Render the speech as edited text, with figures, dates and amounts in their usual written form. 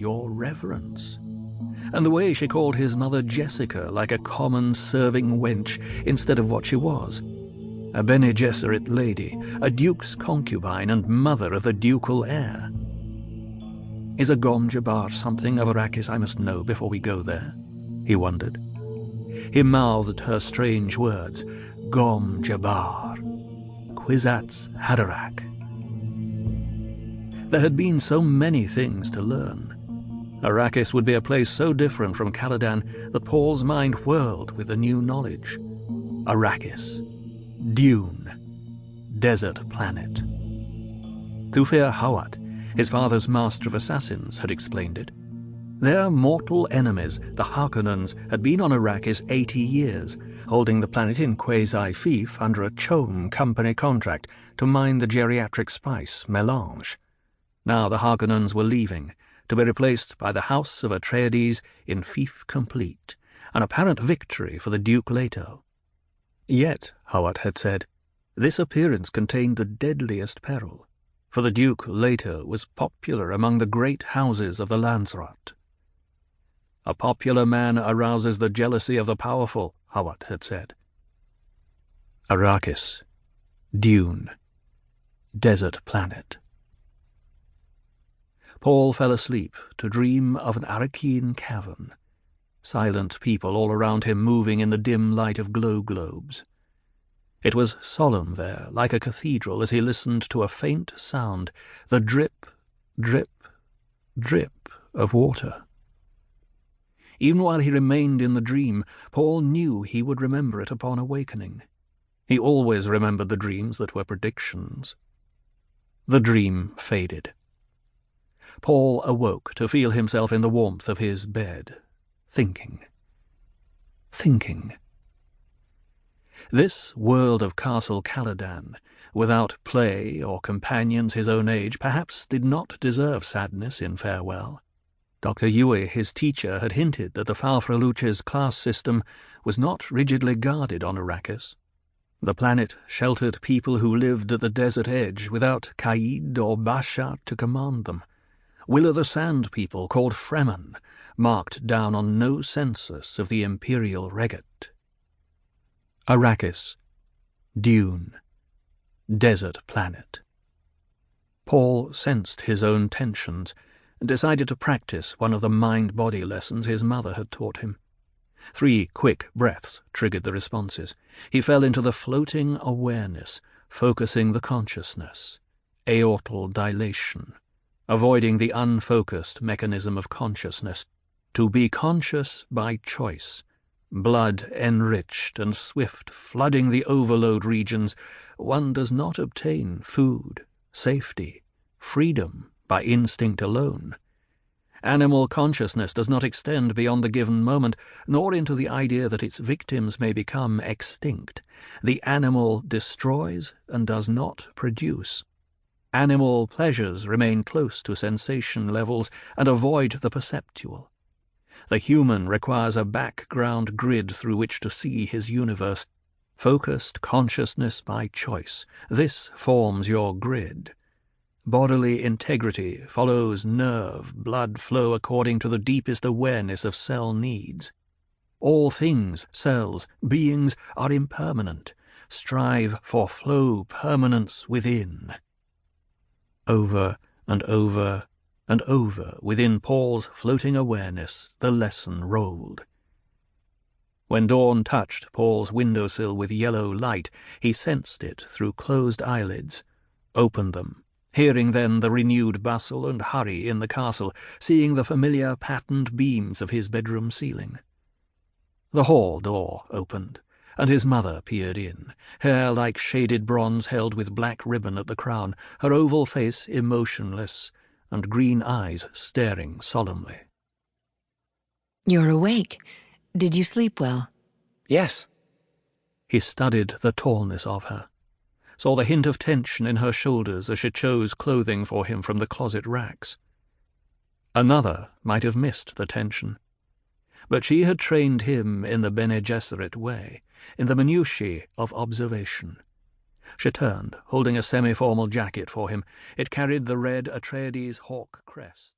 your reverence. And the way she called his mother Jessica like a common serving wench instead of what she was, a Bene Gesserit lady, a duke's concubine and mother of the ducal heir. Is a Gom Jabbar something of Arrakis I must know before we go there? He wondered. He mouthed her strange words, Gom Jabbar, Kwisatz Haderach. There had been so many things to learn. Arrakis would be a place so different from Caladan that Paul's mind whirled with the new knowledge. Arrakis, Dune, desert planet. Thufir Hawat, his father's master of assassins, had explained it. Their mortal enemies, the Harkonnens, had been on Arrakis 80 years, holding the planet in quasi-fief under a Chom company contract to mine the geriatric spice, Melange. Now the Harkonnens were leaving, to be replaced by the House of Atreides in fief complete, an apparent victory for the Duke Leto. Yet, Hawat had said, this appearance contained the deadliest peril, for the Duke Leto was popular among the great houses of the Landsraad. A popular man arouses the jealousy of the powerful, Hawat had said. Arrakis, Dune, desert planet. Paul fell asleep to dream of an Arrakeen cavern, silent people all around him moving in the dim light of glow globes. It was solemn there, like a cathedral, as he listened to a faint sound, the drip, drip, drip of water. Even while he remained in the dream, Paul knew he would remember it upon awakening. He always remembered the dreams that were predictions. The dream faded. Paul awoke to feel himself in the warmth of his bed, thinking. This world of Castle Caladan, without play or companions his own age, perhaps did not deserve sadness in farewell. Dr. Yueh, his teacher, had hinted that the Falfreluche's class system was not rigidly guarded on Arrakis. The planet sheltered people who lived at the desert edge without Caid or Bashar to command them. Will o' the Sand people called Fremen, marked down on no census of the imperial regate. Arrakis, Dune, desert planet. Paul sensed his own tensions and decided to practice one of the mind-body lessons his mother had taught him. 3 quick breaths triggered the responses. He fell into the floating awareness, focusing the consciousness, aortal dilation, avoiding the unfocused mechanism of consciousness, to be conscious by choice, blood enriched and swift flooding the overload regions. One does not obtain food, safety, freedom by instinct alone. Animal consciousness does not extend beyond the given moment, nor into the idea that its victims may become extinct. The animal destroys and does not produce. Animal pleasures remain close to sensation levels and avoid the perceptual. The human requires a background grid through which to see his universe. Focused consciousness by choice. This forms your grid. Bodily integrity follows nerve, blood flow according to the deepest awareness of cell needs. All things, cells, beings are impermanent. Strive for flow permanence within. Over and over and over, within Paul's floating awareness, the lesson rolled. When dawn touched Paul's windowsill with yellow light, he sensed it through closed eyelids, opened them, hearing then the renewed bustle and hurry in the castle, seeing the familiar patterned beams of his bedroom ceiling. The hall door opened, and his mother peered in, hair like shaded bronze held with black ribbon at the crown, her oval face emotionless, and green eyes staring solemnly. "You're awake. Did you sleep well?" "Yes." He studied the tallness of her, saw the hint of tension in her shoulders as she chose clothing for him from the closet racks. Another might have missed the tension, but she had trained him in the Bene Gesserit way, in the minutiae of observation. She turned, holding a semi-formal jacket for him. It carried the red Atreides hawk crest.